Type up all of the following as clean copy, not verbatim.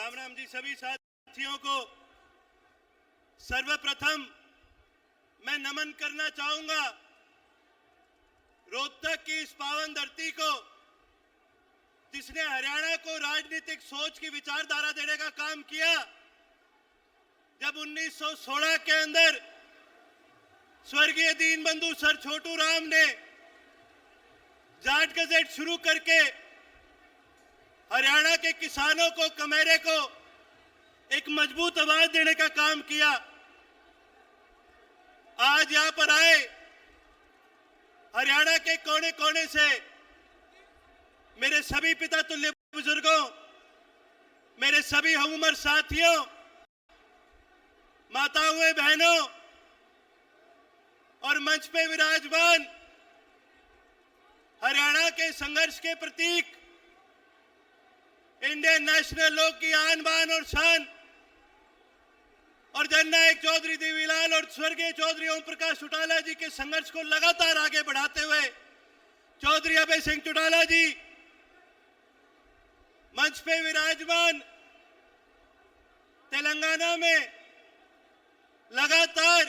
राम राम जी। सभी साथियों को सर्वप्रथम मैं नमन करना चाहूंगा। रोहतक की इस पावन धरती को, जिसने हरियाणा को राजनीतिक सोच की विचारधारा देने का काम किया। जब 1916 के अंदर स्वर्गीय दीनबंधु सर छोटू राम ने जाट गजेट शुरू करके हरियाणा के किसानों को, कमेरे को एक मजबूत आवाज देने का काम किया। आज यहां पर आए हरियाणा के कोने कोने से मेरे सभी पिता तुल्य बुजुर्गों, मेरे सभी हम उम्र साथियों, माताओं बहनों और मंच पे विराजमान हरियाणा के संघर्ष के प्रतीक, इंडियन नेशनल लोक की आन बान और शान और जननायक चौधरी देवीलाल और स्वर्गीय चौधरी ओम प्रकाश चौटाला जी के संघर्ष को लगातार आगे बढ़ाते हुए चौधरी अभय सिंह चौटाला जी, मंच पे विराजमान तेलंगाना में लगातार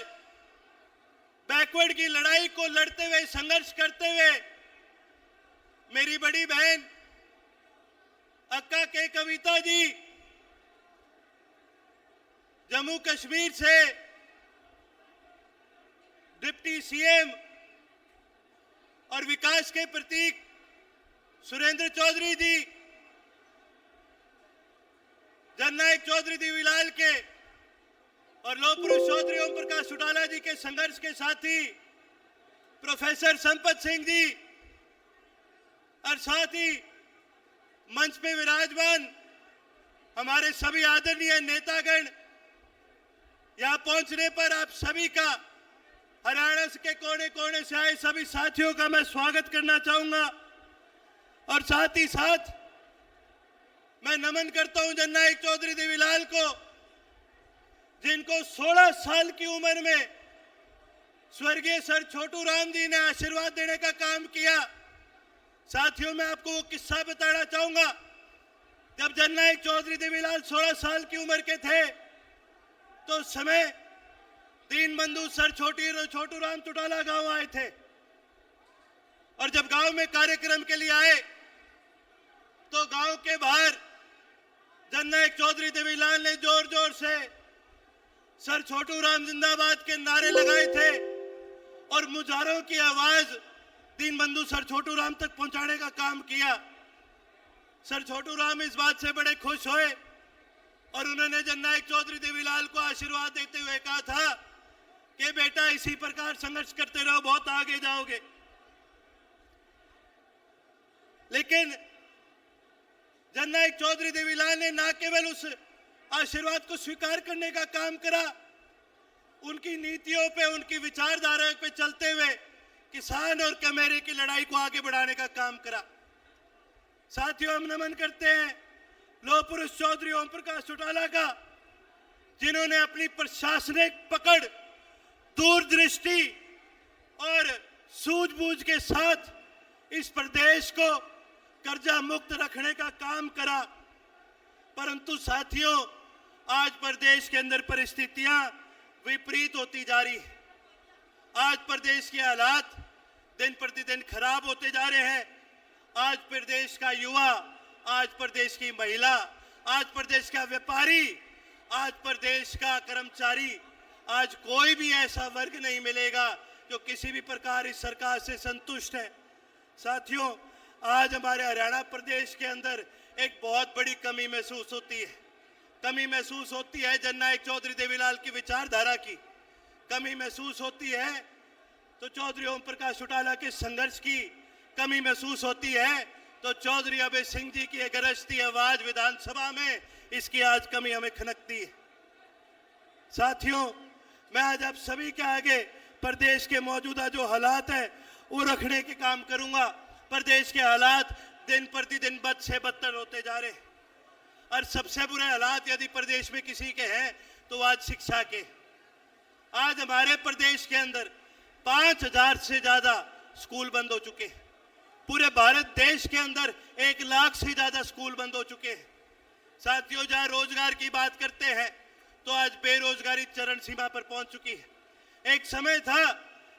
बैकवर्ड की लड़ाई को लड़ते हुए, संघर्ष करते हुए मेरी बड़ी बहन अक्का के कविता जी, जम्मू कश्मीर से डिप्टी सीएम और विकास के प्रतीक सुरेंद्र चौधरी जी, जननायक चौधरी देवीलाल के और लौह पुरुष चौधरी ओम प्रकाश चौटाला जी के संघर्ष के साथी प्रोफेसर संपत सिंह जी, और साथ ही मंच पे विराजमान हमारे सभी आदरणीय नेतागण, यहां पहुंचने पर आप सभी का, हरियाणा के कोने कोने से आए सभी साथियों का मैं स्वागत करना चाहूंगा। और साथ ही साथ मैं नमन करता हूं जननायक चौधरी देवीलाल को, जिनको 16 साल की उम्र में स्वर्गीय सर छोटू राम जी ने आशीर्वाद देने का काम किया। साथियों, मैं आपको वो किस्सा बताना चाहूंगा। जब जननायक चौधरी देवीलाल 16 साल की उम्र के थे तो उस समय दीनबंधु सर छोटू राम चौटाला गांव आए थे, और जब गांव में कार्यक्रम के लिए आए तो गांव के बाहर जननायक चौधरी देवीलाल ने जोर जोर से सर छोटू राम जिंदाबाद के नारे लगाए थे और मुजाहरों की आवाज दीनबंधु सर छोटू राम तक पहुंचाने का काम किया। सर छोटू राम इस बात से बड़े खुश हुए और उन्होंने जननायक चौधरी देवीलाल को आशीर्वाद देते हुए कहा था कि बेटा इसी प्रकार संघर्ष करते रहो, बहुत आगे जाओगे। लेकिन जननायक चौधरी देवीलाल ने न केवल उस आशीर्वाद को स्वीकार करने का काम करा, उनकी नीतियों पे, उनकी विचारधारा पे चलते हुए किसान और कमेरे की लड़ाई को आगे बढ़ाने का काम करा। साथियों, हम नमन करते हैं लौह पुरुष चौधरी ओम प्रकाश चौटाला का, जिन्होंने अपनी प्रशासनिक पकड़, दूरदृष्टि और सूझबूझ के साथ इस प्रदेश को कर्जा मुक्त रखने का काम करा। परंतु साथियों, आज प्रदेश के अंदर परिस्थितियां विपरीत होती जा रही है। आज प्रदेश के हालात दिन प्रतिदिन खराब होते जा रहे हैं। आज प्रदेश का युवा, आज प्रदेश की महिला, आज प्रदेश का व्यापारी, आज प्रदेश का कर्मचारी, आज कोई भी ऐसा वर्ग नहीं मिलेगा जो किसी भी प्रकार इस सरकार से संतुष्ट है। साथियों, आज हमारे हरियाणा प्रदेश के अंदर एक बहुत बड़ी कमी महसूस होती है। कमी महसूस होती है जननायक चौधरी देवीलाल की विचारधारा की, कमी महसूस होती है तो चौधरी ओम प्रकाश चौटाला के संघर्ष की कमी महसूस होती है, तो चौधरी अभय सिंह जी की गरजती आवाज विधानसभा में, इसकी आज कमी हमें खनकती है। साथियों, मैं आज आप सभी के आगे प्रदेश के मौजूदा जो हालात है वो रखने के काम करूंगा। प्रदेश के हालात दिन प्रतिदिन बद से बदतर होते जा रहे हैं, और सबसे बुरे हालात यदि प्रदेश में किसी के हैं तो आज शिक्षा के। आज हमारे प्रदेश के अंदर 5000 से ज्यादा स्कूल बंद हो चुके हैं। पूरे भारत देश के अंदर 1 लाख से ज्यादा स्कूल बंद हो चुके हैं। साथियों, जहां रोजगार की बात करते हैं तो आज बेरोजगारी चरम सीमा पर पहुंच चुकी है। एक समय था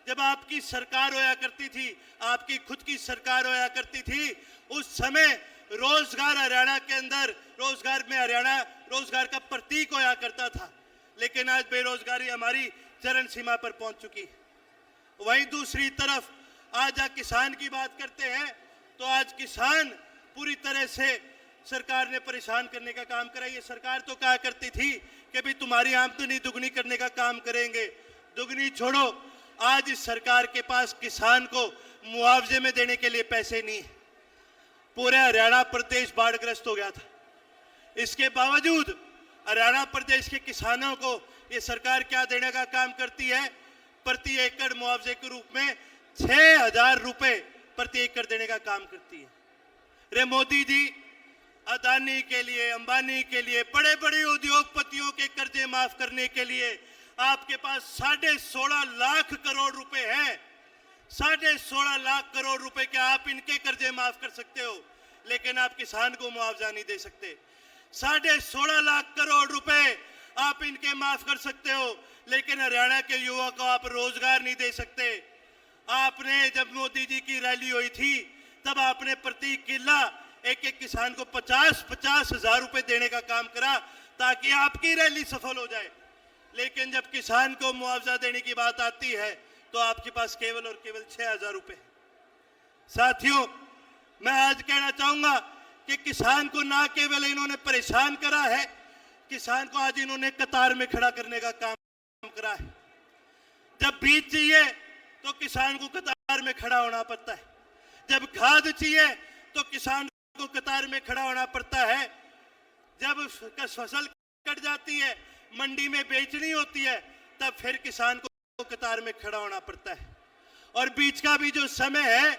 जब आपकी सरकार होया करती थी, आपकी खुद की सरकार होया करती थी, उस समय रोजगार हरियाणा के अंदर, रोजगार में हरियाणा रोजगार का प्रतीक होया करता था। लेकिन आज बेरोजगारी हमारी चरम सीमा पर पहुंच चुकी है। वहीं दूसरी तरफ आज किसान की बात करते हैं तो आज किसान पूरी तरह से सरकार ने परेशान करने का काम करा। ये सरकार तो कहा करती थी कि भी तुम्हारी आमदनी दुगनी करने का काम करेंगे। दुगनी छोड़ो, आज इस सरकार के पास किसान को मुआवजे में देने के लिए पैसे नहीं है। पूरे हरियाणा प्रदेश बाढ़ग्रस्त हो गया था। इसके बावजूद हरियाणा प्रदेश के किसानों को ये सरकार क्या देने का काम करती है? प्रति एकड़ मुआवजे के रूप में 6,000 रुपए प्रति एकड़ देने का काम करती है। रे मोदी जी, अदानी के लिए, अंबानी के लिए, बड़े बड़े उद्योगपतियों के कर्जे माफ करने के लिए आपके पास 16.5 लाख करोड़ रुपए हैं। 16.5 लाख करोड़ रुपए के आप इनके कर्जे माफ कर सकते हो, लेकिन आप किसान को मुआवजा नहीं दे सकते। 16.5 लाख करोड़ रुपए आप इनके माफ कर सकते हो, लेकिन हरियाणा के युवा को आप रोजगार नहीं दे सकते। आपने जब मोदी जी की रैली हुई थी तब आपने प्रति किला एक एक किसान को 50-50 हजार रुपए देने का काम करा ताकि आपकी रैली सफल हो जाए। लेकिन जब किसान को मुआवजा देने की बात आती है तो आपके पास केवल और केवल 6,000 रुपए। साथियों, मैं आज कहना चाहूंगा कि किसान को ना केवल इन्होंने परेशान करा है, किसान को आज इन्होंने कतार में खड़ा करने का काम करा है। जब बीज चाहिए तो किसान को कतार में खड़ा होना पड़ता है। जब खाद चाहिए तो किसान को कतार में खड़ा होना पड़ता है। जब फसल कट जाती है, मंडी में बेचनी होती है, तब फिर किसान को कतार में खड़ा होना पड़ता है। और बीच का भी जो समय है,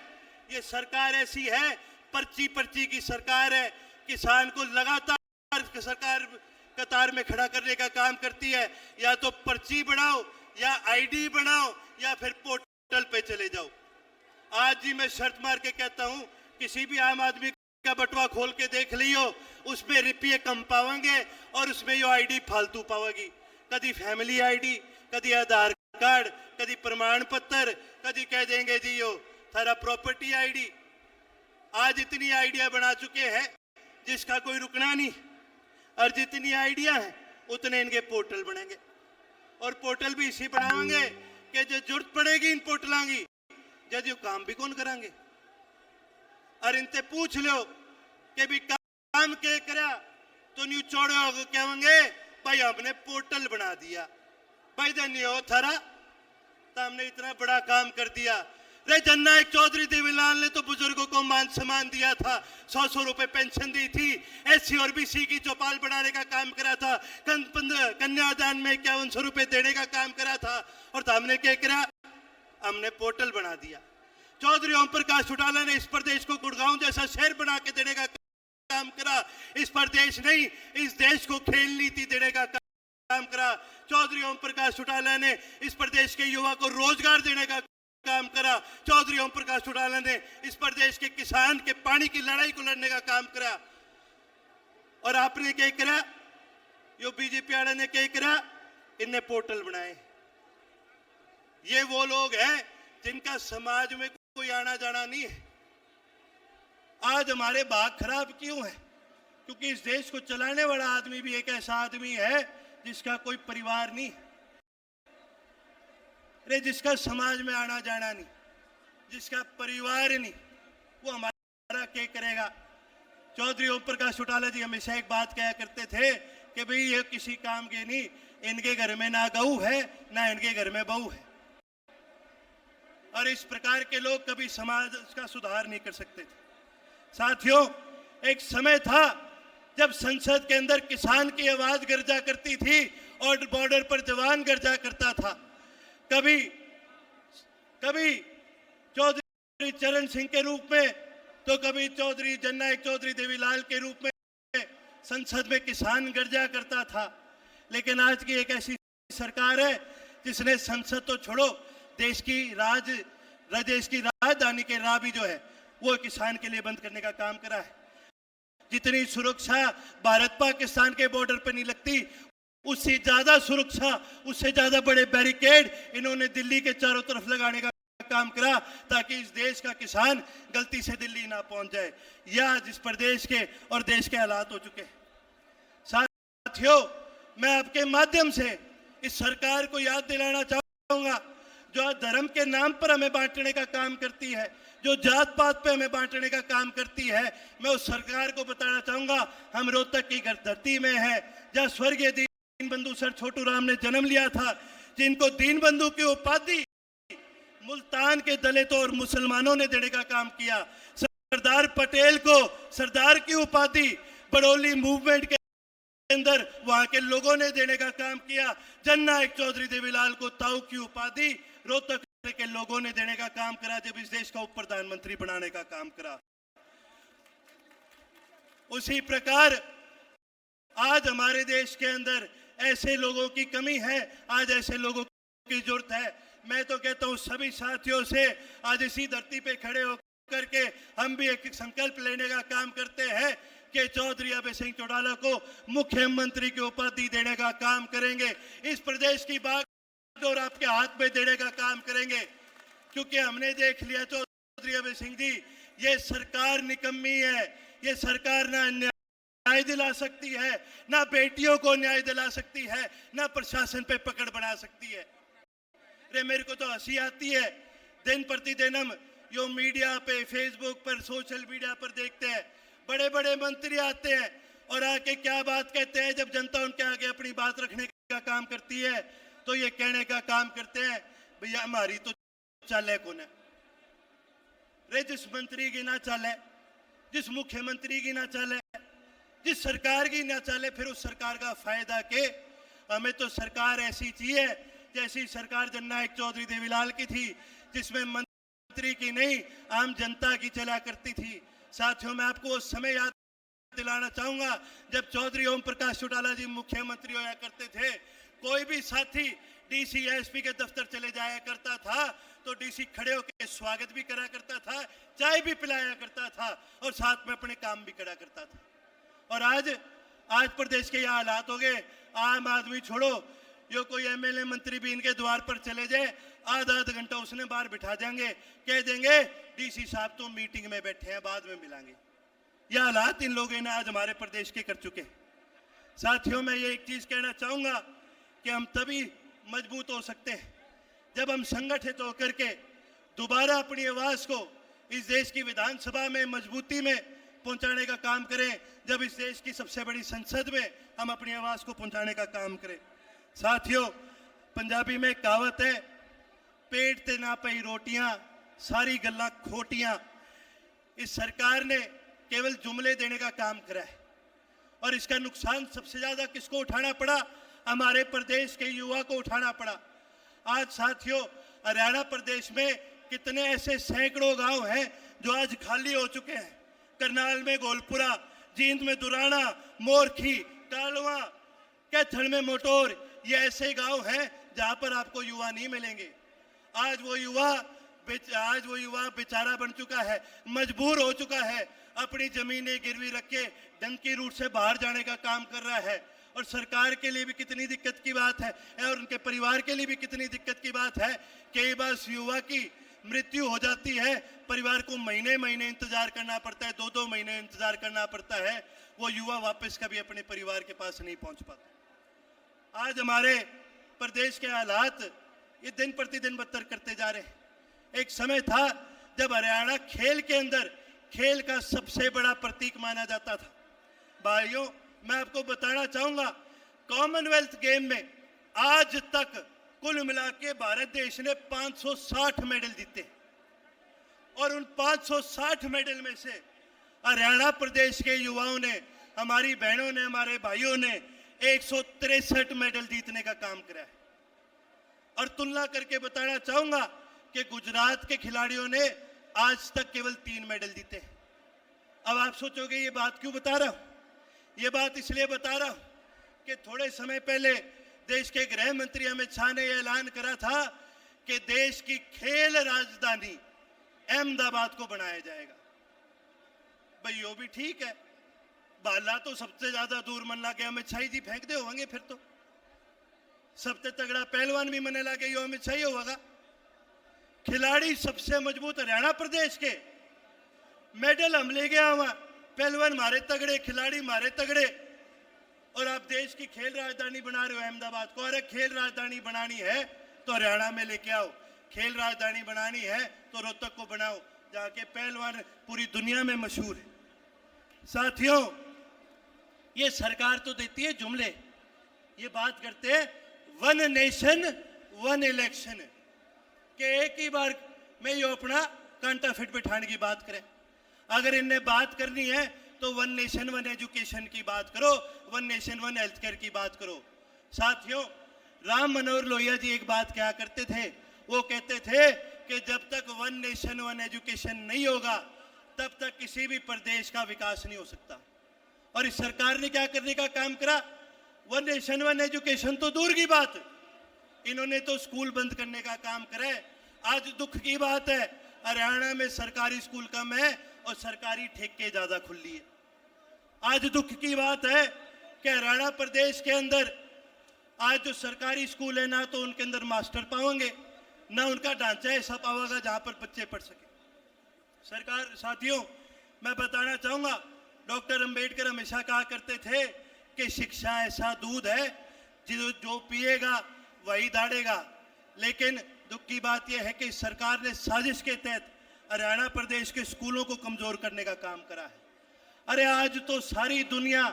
ये सरकार ऐसी है, पर्ची पर्ची की सरकार है। किसान को लगातार सरकार कतार में खड़ा करने का काम करती है। या तो पर्ची बनाओ, या आईडी बनाओ, या फिर पोर्टल पे चले जाओ। आज जी मैं शर्त मार के कहता हूं, किसी भी आम आदमी का बटवा खोल के देख लियो, उसमें रुपये कम पावेंगे और उसमें यो आईडी फालतू पावेगी। कभी फैमिली आईडी, कभी आधार कार्ड, कभी प्रमाण पत्र, कभी कह देंगे जी यो थारा प्रॉपर्टी आईडी। आज इतनी आइडिया बना चुके हैं जिसका कोई रुकना नहीं। और जितनी आइडिया है उतने इनके पोर्टल बनेंगे। और पोर्टल भी इसी बनाएंगे कि जो जरूरत पड़ेगी इन पोर्टलों की, जब यो काम भी कौन करांगे। और इनसे पूछ लो कि भी काम के करा तो न्यू चौड़े हो कहेंगे भाई हमने पोर्टल बना दिया। भाई धन्य हो थारा, तो हमने इतना बड़ा काम कर दिया। रे जननायक चौधरी देवीलाल ने तो बुजुर्गों को मान सम्मान दिया था, 100 रुपए पेंशन दी थी, एससी और बीसी की चौपाल बढ़ाने का काम करा था, कन्यादान में 5100 रुपए देने का काम करा था। और तो हमने क्या करा? हमने पोर्टल बना दिया। चौधरी ओम प्रकाश चौटाला ने इस प्रदेश को गुड़गांव जैसा शहर बना के देने का काम करा। इस प्रदेश नहीं, इस देश को खेल नीति देने का काम करा। चौधरी ओम प्रकाश चौटाला ने इस प्रदेश के युवा को रोजगार देने का काम करा। चौधरी ओम प्रकाश चौटाला ने इस प्रदेश के किसान के पानी की लड़ाई को लड़ने का काम करा। और आपने क्या करा? यो बीजेपी वाले ने क्या करा? इनने पोर्टल बनाए। ये वो लोग हैं जिनका समाज में कोई आना जाना नहीं है। आज हमारे भाग खराब क्यों है? क्योंकि इस देश को चलाने वाला आदमी भी एक ऐसा आदमी है जिसका कोई परिवार नहीं, अरे जिसका समाज में आना जाना नहीं, जिसका परिवार नहीं, वो हमारा क्या करेगा? चौधरी ओम प्रकाश चौटाला जी हमेशा एक बात कहा करते थे कि भाई ये किसी काम के नहीं, इनके घर में ना गऊ है ना इनके घर में बहू है। और इस प्रकार के लोग कभी समाज का सुधार नहीं कर सकते थे। साथियों, एक समय था जब संसद के अंदर किसान की आवाज गर्जा करती थी और बॉर्डर पर जवान गर्जा करता था। कभी चौधरी चरण सिंह के रूप में, तो कभी चौधरी जननायक चौधरी देवीलाल के रूप में संसद में किसान गर्जा करता था। लेकिन आज की एक ऐसी सरकार है जिसने संसद तो छोड़ो, देश की राजधानी के राह भी जो है वो किसान के लिए बंद करने का काम करा है। जितनी सुरक्षा भारत पाकिस्तान के बॉर्डर पर नहीं लगती, उससे ज्यादा सुरक्षा, उससे ज्यादा बड़े बैरिकेड इन्होंने दिल्ली के चारों तरफ लगाने का काम करा, ताकि इस देश का किसान गलती से दिल्ली ना पहुंच जाए। यह आज इस प्रदेश के और देश के हालात हो चुके। साथियों, मैं आपके माध्यम से इस सरकार को याद दिलाना चाहूंगा, जो धर्म के नाम पर हमें बांटने का काम करती है, जो जात पात पे हमें बांटने का काम करती है, मैं उस सरकार को बताना चाहूंगा, हम रोहतक की धरती में है, जहां स्वर्गीय दीन बंधु सर छोटू राम ने जन्म लिया था, जिनको दीन बंधु की उपाधि मुल्तान के दलितों और मुसलमानों ने देने का काम किया। सरदार पटेल को सरदार की उपाधि बड़ौली मूवमेंट के अंदर वहां के लोगों ने देने का काम किया। जननायक चौधरी देवीलाल को ताऊ की उपाधि रोहतक के लोगों ने देने का काम करा, जब इस देश का उप प्रधानमंत्री बनाने का काम करा। उसी प्रकार आज हमारे देश के अंदर ऐसे लोगों की कमी है, आज ऐसे लोगों की जरूरत है। मैं तो कहता हूं सभी साथियों से, आज इसी धरती पे खड़े होकर के हम भी एक संकल्प लेने का काम करते हैं कि चौधरी अभय सिंह चौटाला को मुख्यमंत्री की उपाधि देने का काम करेंगे। इस प्रदेश की बागडोर आपके हाथ में देने का काम करेंगे, क्योंकि हमने देख लिया चौधरी अभय सिंह जी, ये सरकार निकम्मी है। ये सरकार ना न्याय दिला सकती है, ना बेटियों को न्याय दिला सकती है, ना प्रशासन पे पकड़ बना सकती है। अरे मेरे को तो हंसी आती है, दिन प्रतिदिन हम यो मीडिया पे, फेसबुक पर, सोशल मीडिया पर देखते हैं, बड़े बड़े मंत्री आते हैं और आके क्या बात कहते हैं। जब जनता उनके आगे अपनी बात रखने का काम करती है तो ये कहने का काम करते हैं, भैया हमारी तो चाल है कौन है। रे जिस मंत्री की ना चाल है, जिस मुख्यमंत्री की ना चाल है, जिस सरकार की ना चाले, फिर उस सरकार का फायदा के। हमें तो सरकार ऐसी चाहिए जैसी सरकार जननायक चौधरी देवीलाल की थी, जिसमें मंत्री की नहीं आम जनता की चला करती थी। साथियों, मैं आपको उस समय याद दिलाना चाहूंगा जब चौधरी ओम प्रकाश चौटाला जी मुख्यमंत्री होया करते थे। कोई भी साथी डीसी एसपी के दफ्तर चले जाया करता था तो डीसी खड़े होकर स्वागत भी करा करता था, चाय भी पिलाया करता था और साथ में अपने काम भी करा करता था। और आज प्रदेश के यह हालात हो गए, आम आदमी छोड़ो, यो कोई एमएलए मंत्री भी इनके द्वार पर चले जाए, आधा घंटा उसने बाहर बिठा देंगे, कह देंगे डीसी साहब तो मीटिंग में बैठे हैं, बाद में मिलेंगे। यह हालात इन लोगों ने आज हमारे प्रदेश के कर चुके। साथियों, मैं ये एक चीज कहना चाहूंगा कि हम तभी मजबूत हो सकते हैं जब हम संगठित होकर के दोबारा अपनी आवाज को इस देश की विधानसभा में मजबूती में पहुंचाने का काम करें, जब इस देश की सबसे बड़ी संसद में हम अपनी आवाज को पहुंचाने का काम करें। साथियों, पंजाबी में कहावत है, पेट ते ना पई रोटियां, सारी गल्लां खोटियां। इस सरकार ने केवल जुमले देने का काम करा है और इसका नुकसान सबसे ज्यादा किसको उठाना पड़ा? हमारे प्रदेश के युवा को उठाना पड़ा। आज साथियों, हरियाणा प्रदेश में कितने ऐसे सैकड़ों गांव हैं जो आज खाली हो चुके हैं। करनाल में गोलपुरा, जींद में दुराना, मोरखी, कालवा, कैथल में मोटोर, ये ऐसे गांव हैं जहां पर आपको युवा नहीं मिलेंगे। आज वो युवा बेचारा बन चुका है, मजबूर हो चुका है, अपनी जमीनें गिरवी रख के डंकी रूट से बाहर जाने का काम कर रहा है। और सरकार के लिए भी कितनी दिक्कत की बात है और उनके परिवार के लिए भी कितनी दिक्कत की बात है। कई बार युवा की मृत्यु हो जाती है, परिवार को महीने महीने इंतजार करना पड़ता है, 2-2 महीने इंतजार करना पड़ता है, वो युवा वापस कभी अपने परिवार के पास नहीं पहुंच पाता। आज हमारे प्रदेश के हालात ये दिन प्रतिदिन बदतर करते जा रहे हैं। एक समय था जब हरियाणा खेल के अंदर खेल का सबसे बड़ा प्रतीक माना जाता था। भाइयों, मैं आपको बताना चाहूंगा, कॉमनवेल्थ गेम में आज तक कुल मिला के भारत देश ने 560 मेडल जीते और उन 560 मेडल में से हरियाणा प्रदेश के युवाओं ने, हमारी बहनों ने, हमारे भाइयों ने 163 मेडल जीतने का काम करा है। और तुलना करके बताना चाहूंगा कि गुजरात के खिलाड़ियों ने आज तक केवल 3 मेडल जीते। अब आप सोचोगे ये बात क्यों बता रहा हूं? ये बात इसलिए बता रहा हूं कि थोड़े समय पहले देश के गृह मंत्री अमित शाह ने यह ऐलान करा था कि देश की खेल राजधानी अहमदाबाद को बनाया जाएगा। भाई यो भी ठीक है, बाला तो सबसे ज्यादा दूर मन लागे अमित शाह जी फेंक दे होंगे। फिर तो सबसे तगड़ा पहलवान भी मने लागे यो अमित शाह होगा। खिलाड़ी सबसे मजबूत हरियाणा प्रदेश के, मेडल हम ले गया वहां, पहलवान मारे तगड़े, खिलाड़ी मारे तगड़े। और आप देश की खेल राजधानी बना रहे हो अहमदाबाद को। अरे खेल राजधानी बनानी है तो हरियाणा में लेके आओ, खेल राजधानी बनानी है तो रोहतक को बनाओ, जहाँ के पहलवान पूरी दुनिया में मशहूर है। साथियों, ये सरकार तो देती है जुमले, ये बात करते हैं वन नेशन वन इलेक्शन के एक ही बार में ये अपना कांटा फिट बिठाने की बात करें। अगर इन्हें बात करनी है तो वन नेशन वन एजुकेशन की बात करो, one nation one health care की बात करो। साथियों, राम मनोहर लोहिया जी एक बात क्या करते थे, वो कहते थे कि जब तक वन नेशन वन एजुकेशन नहीं होगा तब तक किसी भी प्रदेश का विकास नहीं हो सकता। और इस सरकार ने क्या करने का काम करा, वन नेशन वन एजुकेशन तो दूर की बात, इन्होंने तो स्कूल बंद करने का काम करा है। आज दुख की बात है, हरियाणा में सरकारी स्कूल कम है और सरकारी ठेके ज्यादा खुली है। आज दुख की बात है कि हरियाणा प्रदेश के अंदर आज जो सरकारी स्कूल है ना तो उनके अंदर मास्टर पाओगे, ना उनका ढांचा ऐसा पाओगा जहां पर बच्चे पढ़ सके। सरकार, साथियों, मैं बताना चाहूंगा, डॉक्टर अंबेडकर हमेशा कहा करते थे कि शिक्षा ऐसा दूध है जो पिएगा वही दाढ़ेगा। लेकिन दुख की बात यह है कि सरकार ने साजिश के तहत हरियाणा प्रदेश के स्कूलों को कमजोर करने का काम करा है। अरे आज तो सारी दुनिया,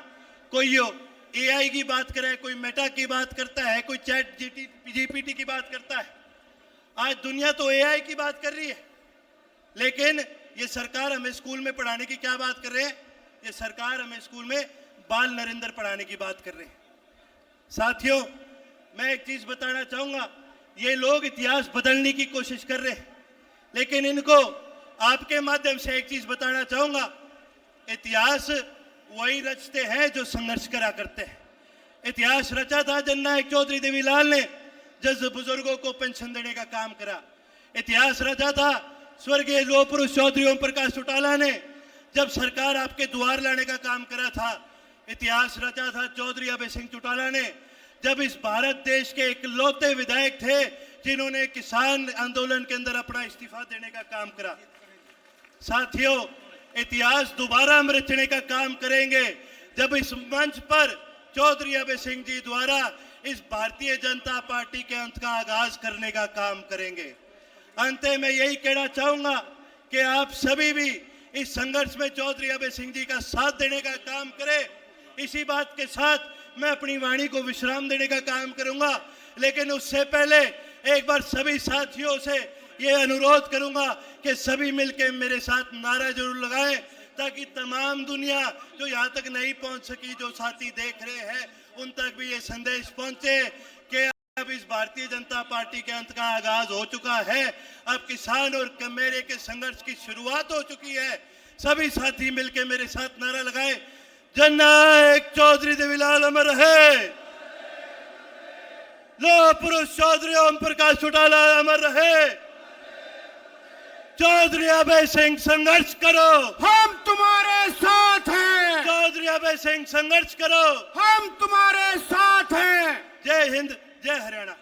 कोई एआई की बात करे, कोई मेटा की बात करता है, कोई चैट जीपीटी की बात करता है। आज दुनिया तो एआई की बात कर रही है, लेकिन ये सरकार हमें स्कूल में पढ़ाने की क्या बात कर रहे हैं, ये सरकार हमें स्कूल में बाल नरेंद्र पढ़ाने की बात कर रहे हैं। साथियों, मैं एक चीज बताना चाहूंगा, ये लोग इतिहास बदलने की कोशिश कर रहे हैं, लेकिन इनको आपके माध्यम से एक चीज बताना चाहूंगा, इतिहास वही रचते हैं जो संघर्ष करा करते हैं। इतिहास रचा था जननायक चौधरी देवीलाल ने, जब बुजुर्गों को पेंशन देने का काम करा। इतिहास रचा था स्वर्गीय लौह पुरुष चौधरी ओम प्रकाश चौटाला ने, जब सरकार आपके द्वार लाने का काम करा था। इतिहास रचा था चौधरी अभय सिंह चौटाला ने, जब इस भारत देश के इकलौते विधायक थे जिन्होंने किसान आंदोलन के अंदर अपना इस्तीफा देने का काम करा। साथियों, इतिहास दोबारा हम रचने का काम करेंगे जब इस मंच पर चौधरी अभय सिंह जी द्वारा इस भारतीय जनता पार्टी के अंत का आगाज करने का काम करेंगे। अंत में यही कहना चाहूंगा कि आप सभी भी इस संघर्ष में चौधरी अभय सिंह जी का साथ देने का काम करें। इसी बात के साथ मैं अपनी वाणी को विश्राम देने का काम करूंगा, लेकिन उससे पहले एक बार सभी साथियों से ये अनुरोध करूंगा कि सभी मिलकर मेरे साथ नारा जरूर लगाएं, ताकि तमाम दुनिया जो यहाँ तक नहीं पहुंच सकी, जो साथी देख रहे हैं, उन तक भी ये संदेश पहुंचे कि अब इस भारतीय जनता पार्टी के अंत का आगाज हो चुका है। अब किसान और कमेरे के संघर्ष की शुरुआत हो चुकी है। सभी साथी मिलकर मेरे साथ नारा लगाएं, जननायक चौधरी देवीलाल अमर रहे, लौह पुरुष चौधरी ओम प्रकाश चौटाला अमर रहे, चौधरी अभय सिंह संघर्ष करो, हम तुम्हारे साथ हैं। चौधरी अभय सिंह संघर्ष करो, हम तुम्हारे साथ हैं। जय हिंद, जय हरियाणा।